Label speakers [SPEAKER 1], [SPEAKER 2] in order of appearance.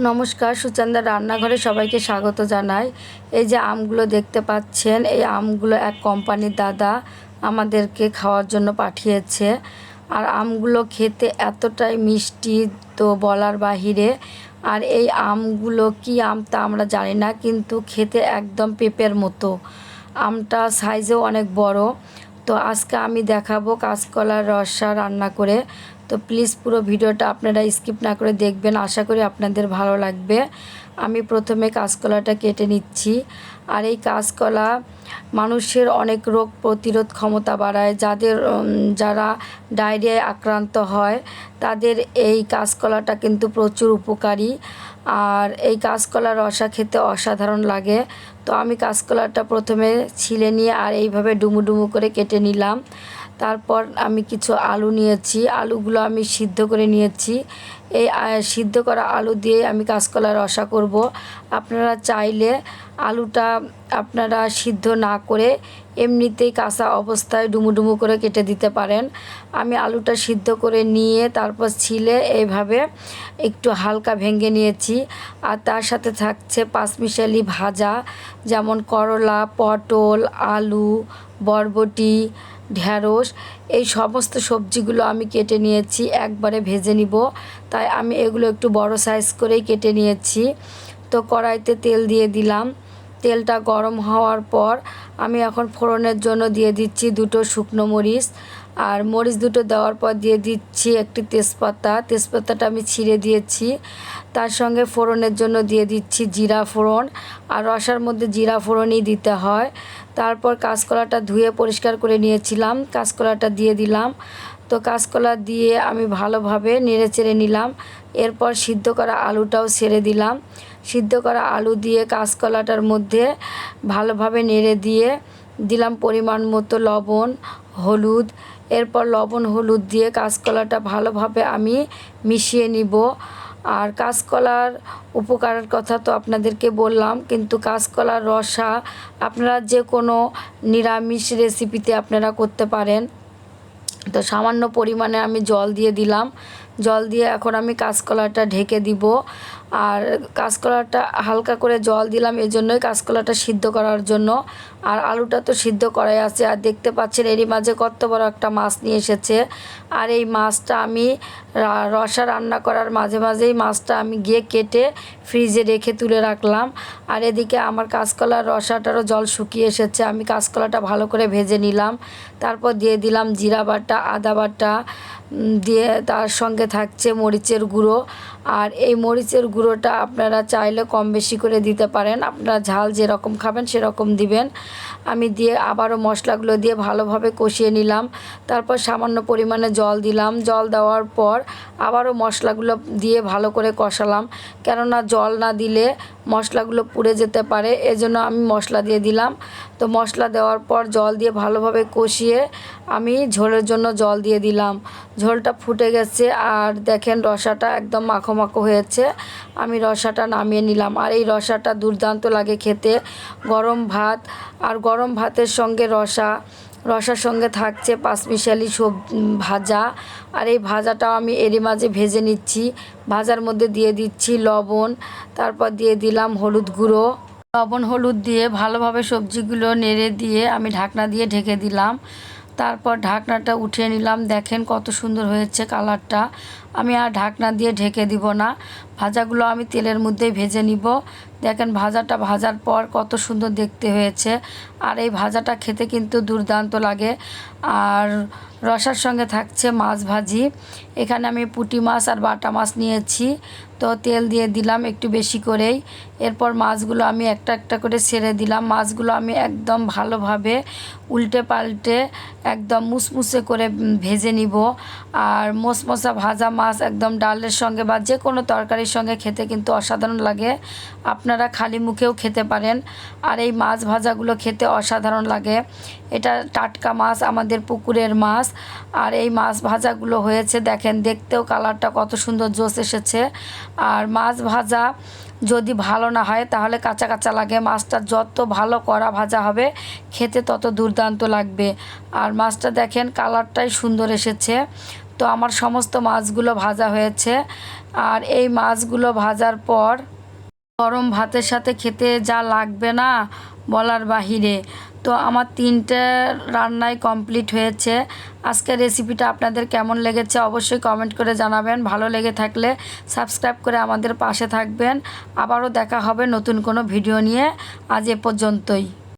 [SPEAKER 1] নমস্কার, সুচন্দা রান্নাঘরে সবাইকে স্বাগত জানাই। এই যে আমগুলো দেখতে পাচ্ছেন, এই আমগুলো এক কোম্পানির দাদা আমাদেরকে খাওয়ার জন্য পাঠিয়েছে। আর আমগুলো খেতে এতটাই মিষ্টি, তো বলার বাহিরে। আর এই আমগুলো কি আম তা আমরা জানি না, কিন্তু খেতে একদম পেঁপের মতো। আমটা সাইজেও অনেক বড়। তো আজকে আমি দেখাবো কাঁচকলার রসা রান্না করে। তো প্লিজ পুরো ভিডিওটা আপনারা স্কিপ না করে দেখবেন, আশা করি আপনাদের ভালো লাগবে। আমি প্রথমে কাঁচকলাটা কেটে নিচ্ছি। আর এই কাঁচকলা মানুষের অনেক রোগ প্রতিরোধ ক্ষমতা বাড়ায়। যারা ডায়রিয়ায় আক্রান্ত হয় তাদের এই কাঁচকলাটা কিন্তু প্রচুর উপকারী। আর এই কাঁচকলার রসা খেতে অসাধারণ লাগে। তো আমি কাঁচকলাটা প্রথমে ছিলে নিয়ে আর এইভাবে ডুমু ডুমু করে কেটে নিলাম। তারপর আমি কিছু আলু নিয়েছি, আলুগুলো আমি সিদ্ধ করে নিয়েছি। এই সিদ্ধ করা আলু দিয়ে আমি কাঁচকলার রসা করব। আপনারা চাইলে আলুটা আপনারা সিদ্ধ না করে এমনিতেই কাঁচা অবস্থায় ডুমু ডুমু করে কেটে দিতে পারেন। আমি আলুটা সিদ্ধ করে নিয়ে তারপর ছিলে এইভাবে একটু হালকা ভেঙে নিয়েছি। আর তার সাথে থাকছে পাঁচমিশালি ভাজা, যেমন করলা, পটল, আলু, বরবটি, ঢ্যাঁড়স, এই সমস্ত সবজিগুলো আমি কেটে নিয়েছি, একবারে ভেজে নিব। তাই আমি এগুলো একটু বড় সাইজ করেই কেটে নিয়েছি। তো কড়াইতে তেল দিয়ে দিলাম। তেলটা গরম হওয়ার পর আমি এখন ফোড়নের জন্য দিয়ে দিচ্ছি দুটো শুকনো মরিচ। আর মরিচ দুটো দেওয়ার পর দিয়ে দিচ্ছি একটি তেজপাতা। তেজপাতাটা আমি ছিঁড়ে দিয়েছি। তার সঙ্গে ফোড়নের জন্য দিয়ে দিচ্ছি জিরা ফোড়ন। আর রসার মধ্যে জিরা ফোড়নই দিতে হয়। তারপর কাঁচকলাটা ধুয়ে পরিষ্কার করে নিয়েছিলাম, কাঁচকলাটা দিয়ে দিলাম। তো কাঁচকলা দিয়ে আমি ভালোভাবে নেড়ে চেড়ে নিলাম। এরপর সিদ্ধ করা আলুটাও ছেড়ে দিলাম। সিদ্ধ করা আলু দিয়ে কাঁচকলাটার মধ্যে ভালোভাবে নেড়ে দিয়ে দিলাম পরিমাণ মতো লবণ, হলুদ। এরপর লবণ হলুদ দিয়ে কাঁচকলাটা ভালোভাবে আমি মিশিয়ে নিব। আর কাঁচকলার উপকারের কথা তো আপনাদেরকে বললাম, কিন্তু কাঁচকলার রসা আপনারা যে কোনো নিরামিষ রেসিপিতে আপনারা করতে পারেন। তো সামান্য পরিমাণে আমি জল দিয়ে দিলাম। জল দিয়ে এখন আমি কাঁচকলাটা ঢেকে দিব। আর কাঁচকলাটা হালকা করে জল দিলাম এজন্যই, কাঁচকলাটা সিদ্ধ করার জন্য। আর আলুটা তো সিদ্ধ করাই আছে। আর দেখতে পাচ্ছেন এরই মাঝে কত বড় একটা মাছ নিয়ে এসেছে। আর এই মাছটা আমি রসা রান্না করার মাঝে মাঝেই মাছটা আমি গিয়ে কেটে ফ্রিজে রেখে তুলে রাখলাম। আর এদিকে আমার কাঁচকলার রসাটারও জল শুকিয়ে এসেছে। আমি কাঁচকলাটা ভালো করে ভেজে নিলাম। তারপর দিয়ে দিলাম জিরা বাটা, আদা বাটা, দিয়ে তার সঙ্গে থাকছে মরিচের গুঁড়ো। আর এই মরিচের গুঁড়োটা আপনারা চাইলে কম বেশি করে দিতে পারেন, আপনারা ঝাল যেরকম খাবেন সেরকম দিবেন। আমি দিয়ে আবারও মশলাগুলো দিয়ে ভালোভাবে কষিয়ে নিলাম। তারপর সামান্য পরিমাণে জল দিলাম। জল দেওয়ার পর আবারও মশলাগুলো দিয়ে ভালো করে কষালাম, কেননা জল না দিলে মশলাগুলো পুড়ে যেতে পারে, এজন্য আমি মশলা দিয়ে দিলাম। তো মশলা দেওয়ার পর জল দিয়ে ভালোভাবে কষিয়ে আমি ঝোলের জন্য জল দিয়ে দিলাম। ঝোলটা ফুটে গেছে। আর দেখেন রসাটা একদম মাখো মাখো হয়েছে। আমি রসাটা নামিয়ে নিলাম। আর এই রসাটা দুর্দান্ত লাগে খেতে, গরম ভাত। আর গরম ভাতের সঙ্গে রসার সঙ্গে থাকছে পাঁচমিশালি ভাজা। আর এই ভাজাটাও আমি এরই মাঝে ভেজে নিচ্ছি। ভাজার মধ্যে দিয়ে দিচ্ছি লবণ, তারপর দিয়ে দিলাম হলুদ গুঁড়ো। লবণ হলুদ দিয়ে ভালোভাবে সবজিগুলো নেড়ে দিয়ে আমি ঢাকনা দিয়ে ঢেকে দিলাম। তারপর ঢাকনাটা উঠিয়ে নিলাম। দেখেন কত সুন্দর হয়েছে কালারটা। আমি আর ঢাকনা দিয়ে ঢেকে দিব না, ভাজাগুলো আমি তেলের মধ্যেই ভেজে নিব। দেখেন ভাজাটা ভাজার পর কত সুন্দর দেখতে হয়েছে। আর এই ভাজাটা খেতে কিন্তু দুর্দান্ত লাগে। আর রসার সঙ্গে থাকছে মাছ ভাজি। এখানে আমি পুঁটি মাছ আর বাটা মাছ নিয়েছি। তো তেল দিয়ে দিলাম একটু বেশি করেই। এরপর মাছগুলো আমি একটা একটা করে ছেড়ে দিলাম। মাছগুলো আমি একদম ভালোভাবে উল্টে পাল্টে একদম মুসমুসে করে ভেজে নিব। আর মশমশা ভাজা মাছ একদম ডালের সঙ্গে বা যে কোনো তরকারির সঙ্গে খেতে কিন্তু অসাধারণ লাগে। আপনারা খালি মুখেও খেতে পারেন। আর এই মাছ ভাজাগুলো খেতে অসাধারণ লাগে। এটা টাটকা মাছ, আমাদের পুকুরের মাছ। আর এই মাছ ভাজাগুলো হয়েছে দেখেন, দেখতেও কালারটা কত সুন্দর জোস এসেছে। আর মাছ ভাজা যদি ভালো না হয় তাহলে কাঁচা কাঁচা লাগে। মাছটা যত ভালো কড়া ভাজা হবে খেতে তত দুর্দান্ত লাগবে। আর মাছটা দেখেন কালারটাই সুন্দর এসেছে। তো আমার সমস্ত মাছগুলো ভাজা হয়েছে। আর এই মাছগুলো ভাজার পর গরম ভাতের সাথে খেতে যা লাগবে না বলার বাহিরে। তো আমার 3টে রান্নাই কমপ্লিট হয়েছে। আজকের রেসিপিটা আপনাদের কেমন লেগেছে অবশ্যই কমেন্ট করে জানাবেন। ভালো লেগে থাকলে সাবস্ক্রাইব করে আমাদের পাশে থাকবেন। আবারও দেখা হবে নতুন কোনো ভিডিও নিয়ে। আজ এ পর্যন্তই।